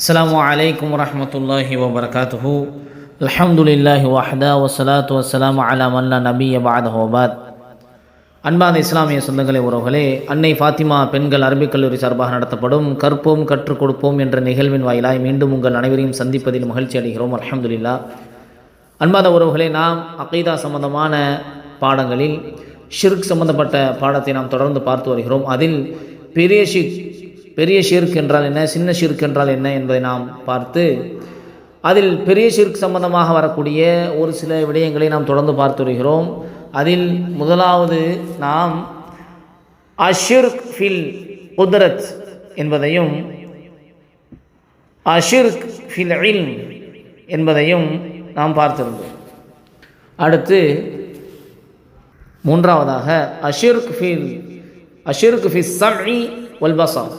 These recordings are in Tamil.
அஸ்ஸலாமு அலைக்கும் வரஹ்மத்துல்லாஹி வபரகாத்துஹு. அல்ஹம்துலில்லாஹி வஹ்தா வஸ்ஸலாத்து வஸ்ஸலாமு அலா மன் லா நபிய்ய பஅதஹு வபஅத். அன்பான இஸ்லாமிய சொந்தங்களே, உறவுகளே, அன்னை ஃபாத்திமா பெண்கள் அரபிக் கல்லூரி சார்பாக நடத்தப்படும் கற்போம் கற்றுக் கொடுப்போம் என்ற நிகழ்வின் வாயிலாய் மீண்டும் உங்கள் அனைவரையும் சந்திப்பதில் மகிழ்ச்சி அடைகிறோம். அல்ஹம்துலில்லாஹ். அன்பான உறவுகளே, நாம் அகீதா சம்பந்தமான பாடங்களில் ஷிர்க் சம்பந்தப்பட்ட பாடத்தை நாம் தொடர்ந்து பார்த்து வருகிறோம். அதில் பெரிய ஷிர்க் என்றால் என்ன, சின்ன ஷிர்க் என்றால் என்ன என்பதை நாம் பார்த்து, அதில் பெரிய ஷிர்க் சம்பந்தமாக வரக்கூடிய ஒரு சில விடயங்களை நாம் தொடர்ந்து பார்த்து வருகிறோம். அதில் முதலாவது நாம் அஷிர்க் ஃபில் குத்ரத் என்பதையும் அஷிர்க் ஃபில் இல்ம் என்பதையும் நாம் பார்த்திருந்தோம். அடுத்து மூன்றாவதாக அஷிர்க் ஃபில் ஸம்இ வல் பஸர்,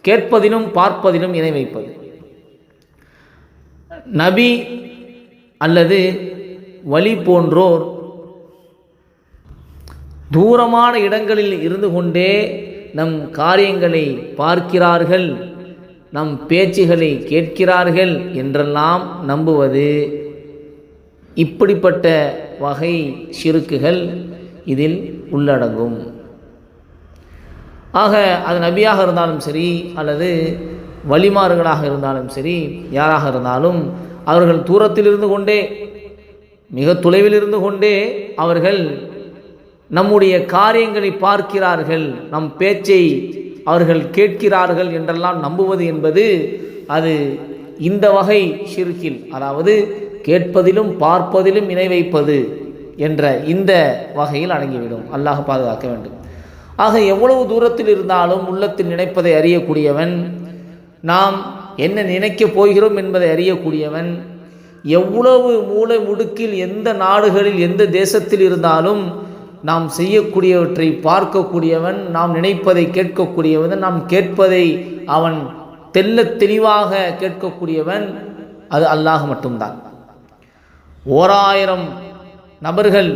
கேட்பதிலும் பார்ப்பதிலும் இணை வைப்பது. நபி அல்லது வலி போன்றோர் தூரமான இடங்களில் இருந்து கொண்டே நம் காரியங்களை பார்க்கிறார்கள், நம் பேச்சுகளை கேட்கிறார்கள் என்றெல்லாம் நம்புவது, இப்படிப்பட்ட வகை ஷிர்க்குகள் இதில் உள்ளடங்கும். ஆக அது நபியாக இருந்தாலும் சரி அல்லது வலிமார்களாக இருந்தாலும் சரி, யாராக இருந்தாலும் அவர்கள் தூரத்தில் இருந்து கொண்டே, மிக தொலைவில் இருந்து கொண்டே அவர்கள் நம்முடைய காரியங்களை பார்க்கிறார்கள், நம் பேச்சை அவர்கள் கேட்கிறார்கள் என்றெல்லாம் நம்புவது என்பது அது இந்த வகை ஷிர்கில், அதாவது கேட்பதிலும் பார்ப்பதிலும் இணை வைப்பது என்ற இந்த வகையில் அடங்கிவிடும். அல்லாஹ் பாதுகாக்க வேண்டும். ஆக எவ்வளவு தூரத்தில் இருந்தாலும் உள்ளத்தில் நினைப்பதை அறியக்கூடியவன், நாம் என்ன நினைக்கப் போகிறோம் என்பதை அறியக்கூடியவன், எவ்வளவு மூலை முடுக்கில் எந்த நாடுகளில் எந்த தேசத்தில் இருந்தாலும் நாம் செய்யக்கூடியவற்றை பார்க்கக்கூடியவன், நாம் நினைப்பதை கேட்கக்கூடியவன், நாம் கேட்பதை அவன் தெள்ளத் தெளிவாக கேட்கக்கூடியவன், அது அல்லாஹ் மட்டும்தான். 1000 நபர்கள்,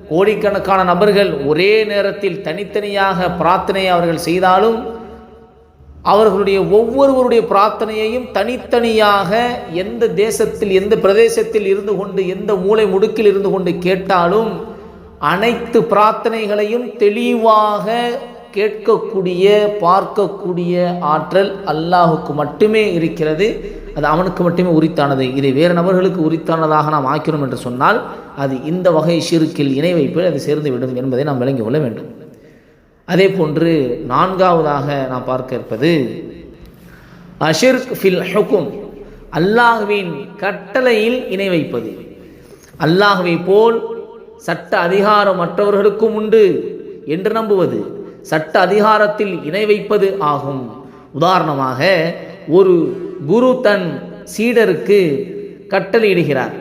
கோடிக்கணக்கான நபர்கள் ஒரே நேரத்தில் தனித்தனியாக பிரார்த்தனையை அவர்கள் செய்தாலும் அவர்களுடைய ஒவ்வொருவருடைய பிரார்த்தனையையும் தனித்தனியாக எந்த தேசத்தில் எந்த பிரதேசத்தில் இருந்து கொண்டு எந்த மூலை முடுக்கில் இருந்து கொண்டு கேட்டாலும் அனைத்து பிரார்த்தனைகளையும் தெளிவாக கேட்கக்கூடிய பார்க்கக்கூடிய ஆற்றல் அல்லாஹுக்கு மட்டுமே இருக்கிறது. அது அவனுக்கு மட்டுமே உரித்தானது. இதை வேறு நபர்களுக்கு உரித்தானதாக நாம் ஆக்கிறோம் என்று சொன்னால் அது இந்த வகை ஷிர்கில் இணை வைப்பில் அது சேர்ந்துவிடும் என்பதை நாம் விளங்கிக் கொள்ள வேண்டும். அதே போன்று நான்காவதாக நாம் பார்க்க இருப்பது அஷிர்க் ஃபில் ஹுக்கும், அல்லாஹ்வின் கட்டளையில் இணை வைப்பது. அல்லாஹ்வை போல் சட்ட அதிகாரம் மற்றவர்களுக்கும் உண்டு என்று நம்புவது சட்ட அதிகாரத்தில் இணை வைப்பது ஆகும். உதாரணமாக, ஒரு குரு தன் சீடருக்கு கட்டளையிடுகிறார்,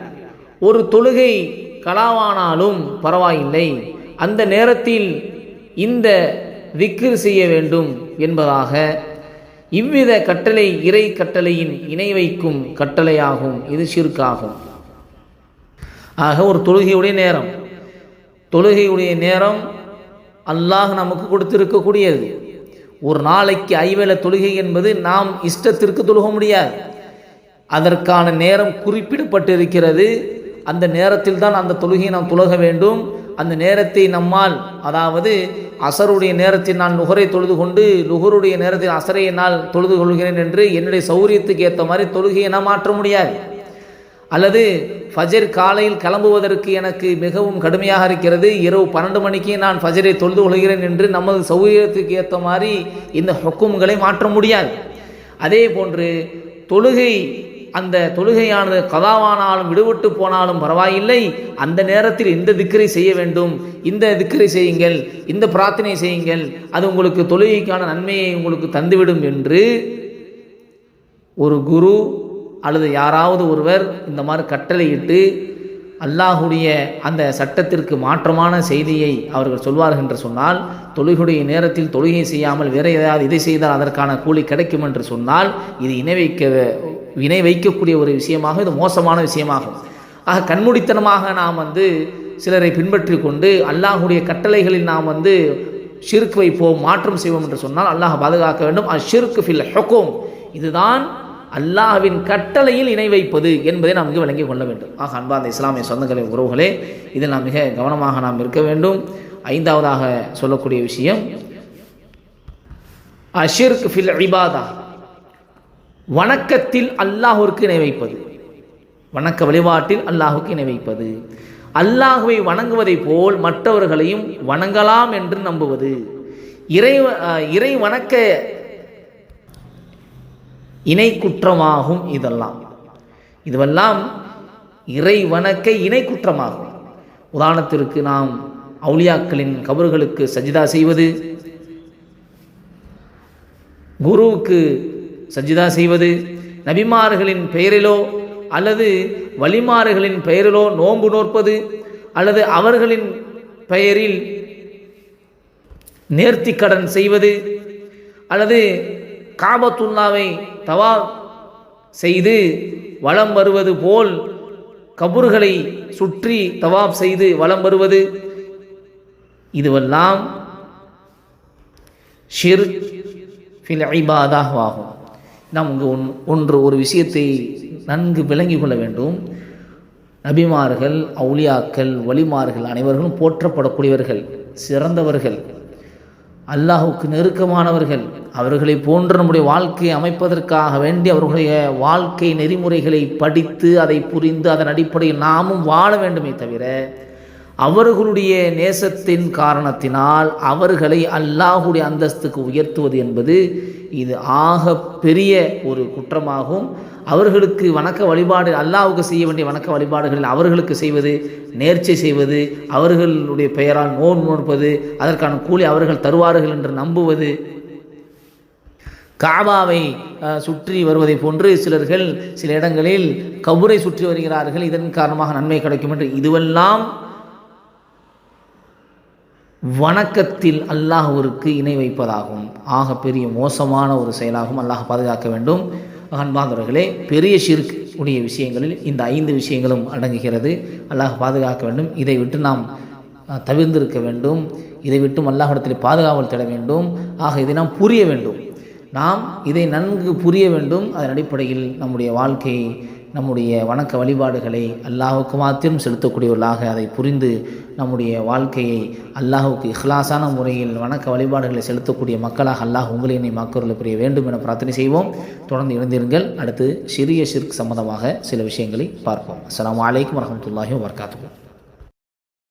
ஒரு தொழுகை கலாவானாலும் பரவாயில்லை, அந்த நேரத்தில் இந்த திக்ர் செய்ய வேண்டும் என்பதாக இவ்வித கட்டளை இறை கட்டளையின் இணை வைக்கும் கட்டளையாகும். இது ஷிர்காகும். ஆக ஒரு தொழுகையுடைய நேரம் அல்லாஹ் நமக்கு கொடுத்திருக்கக்கூடியது. ஒரு நாளைக்கு 5 வேளை தொழுகை என்பது நாம் இஷ்டத்திற்கு தொழுக முடியாது. அதற்கான நேரம் குறிப்பிடப்பட்டிருக்கிறது. அந்த நேரத்தில் தான் அந்த தொழுகையை நாம் தொழுக வேண்டும். அந்த நேரத்தை நம்மால், அதாவது அசருடைய நேரத்தில் நான் நுகரை தொழுது கொண்டு நுகருடைய நேரத்தில் அசரை நான் தொழுது கொள்கிறேன் என்று என்னுடைய சௌரியத்துக்கு ஏற்ற மாதிரி தொழுகையை நாம் மாற்ற முடியாது. அல்லது ஃபஜர் காலையில் கிளம்புவதற்கு எனக்கு மிகவும் கடுமையாக இருக்கிறது, இரவு 12 மணிக்கு நான் ஃபஜரை தொழுது கொள்கிறேன் என்று நமது சௌரியத்துக்கு ஏற்ற மாதிரி இந்த ஹுக்கும்களை மாற்ற முடியாது. அதே போன்று அந்த தொழுகையானது கதாவானாலும் விடுபட்டு போனாலும் பரவாயில்லை, அந்த நேரத்தில் இந்த திக்ரை செய்ய வேண்டும், இந்த திக்ரை செய்யுங்கள், இந்த பிரார்த்தனை செய்யுங்கள், அது உங்களுக்கு தொழுகைக்கான நன்மையை உங்களுக்கு தந்துவிடும் என்று ஒரு குரு அல்லது யாராவது ஒருவர் இந்த மாதிரி கட்டளையிட்டு அல்லாஹுடைய அந்த சட்டத்திற்கு மாற்றமான செய்தியை அவர்கள் சொல்வார்கள் என்று சொன்னால், தொழுகையுடைய நேரத்தில் தொழுகை செய்யாமல் வேற ஏதாவது இதை செய்தால் அதற்கான கூலி கிடைக்கும் என்று சொன்னால், இது இணை வைக்கக்கூடிய ஒரு விஷயமாக, இது மோசமான விஷயமாகும். ஆக கண்மூடித்தனமாக நாம் சிலரை பின்பற்றி கொண்டு அல்லாஹுடைய கட்டளைகளில் நாம் ஷிர்க் வைப்போம், மாற்றம் செய்வோம் என்று சொன்னால் அல்லாஹ் பாதுகாக்க வேண்டும். அஷிர்க் ஃபில் ஹுக்கும், இதுதான் அல்லாஹ்வின் கட்டளையில் இணை வைப்பது என்பதை நாம் இங்கு விளங்கிக் கொள்ள வேண்டும். ஆக அன்பார்ந்த இஸ்லாமிய சொந்தங்களே, உறவுகளே, இதில் நாம் மிக கவனமாக நாம் இருக்க வேண்டும். ஐந்தாவதாக சொல்லக்கூடிய விஷயம் அஷிர்க் ஃபில் இபாதா, வணக்கத்தில் அல்லாஹ்விற்கு இணை வைப்பது. வணக்க வழிபாட்டில் அல்லாஹுக்கு இணை வைப்பது, அல்லாஹுவை வணங்குவதை போல் மற்றவர்களையும் வணங்கலாம் என்று நம்புவது, இறை வணக்க இணை குற்றமாகும். இதுவெல்லாம் இறை வணக்க இணை குற்றமாகும். உதாரணத்திற்கு நாம் அவுலியாக்களின் கபர்களுக்கு சஜிதா செய்வது, குருவுக்கு சஜிதா செய்வது, நபிமார்களின் பெயரிலோ அல்லது வலிமார்களின் பெயரிலோ நோன்பு நோற்பது, அல்லது அவர்களின் பெயரில் நேர்த்திக்கடன் செய்வது, அல்லது காபத்துல்லாவை தவாப் செய்து வலம் வருவது போல் கபூர்களை சுற்றி தவாப் செய்து வலம் வருவது, இதுவெல்லாம் ஷிர்க் ஃபில் இபாதா ஆகும். நாம் இங்கு ஒரு விஷயத்தை நன்கு விளங்கி கொள்ள வேண்டும். நபிமார்கள், அவுலியாக்கள், வலிமார்கள் அனைவர்களும் போற்றப்படக்கூடியவர்கள், சிறந்தவர்கள், அல்லாஹுக்கு நெருக்கமானவர்கள். அவர்களை போன்று நம்முடைய வாழ்க்கையை அமைப்பதற்காக வேண்டி அவர்களுடைய வாழ்க்கை நெறிமுறைகளை படித்து அதை புரிந்து அதன் அடிப்படையில் நாமும் வாழ வேண்டுமே தவிர அவர்களுடைய நேசத்தின் காரணத்தினால் அவர்களை அல்லாஹுடைய அந்தஸ்துக்கு உயர்த்துவது என்பது இது ஆக பெரிய ஒரு குற்றமாகும். அவர்களுக்கு வணக்க வழிபாடு, அல்லாஹுக்கு செய்ய வேண்டிய வணக்க வழிபாடுகளில் அவர்களுக்கு செய்வது, நேர்ச்சை செய்வது, அவர்களுடைய பெயரால் நோன்பு நோற்பது, அதற்கான கூலி அவர்கள் தருவார்கள் என்று நம்புவது, காபாவை சுற்றி வருவதை போன்று சிலர்கள் சில இடங்களில் கபூரை சுற்றி வருகிறார்கள், இதன் காரணமாக நன்மை கிடைக்கும் என்று, இதுவெல்லாம் வணக்கத்தில் அல்லாஹ்விற்கு இணை வைப்பதாகும். ஆக பெரிய மோசமான ஒரு செயலாகும். அல்லாஹ் பாதுகாக்க வேண்டும். அன்பார்ந்தவர்களே, பெரிய ஷிர்க் உடைய விஷயங்களில் இந்த 5 விஷயங்களும் அடங்குகிறது. அல்லாஹ் பாதுகாக்க வேண்டும். இதை விட்டு நாம் தவிர்ந்திருக்க வேண்டும். இதை விட்டும் அல்லாஹ்விடத்தில் பாதுகாவல் தேட வேண்டும். ஆக இதை நாம் புரிய வேண்டும். நாம் இதை நன்கு புரிய வேண்டும். அதன் அடிப்படையில் நம்முடைய வாழ்க்கையை, நம்முடைய வணக்க வழிபாடுகளை அல்லாஹுக்கு மாத்திரம் செலுத்தக்கூடியவர்களாக அதை புரிந்து நம்முடைய வாழ்க்கையை அல்லாஹுக்கு இஹ்லாஸான முறையில் வணக்க வழிபாடுகளை செலுத்தக்கூடிய மக்களாக அல்லாஹ் உங்களை என்னை மக்களுக்கு புரிய வேண்டும் என பிரார்த்தனை செய்வோம். தொடர்ந்து இணைந்திருங்கள். அடுத்து சிறிய ஷிர்க் சம்பந்தமாக சில விஷயங்களை பார்ப்போம். அஸ்ஸலாமு அலைக்கும் வரஹ்மத்துல்லாஹி வபரகாத்துஹு.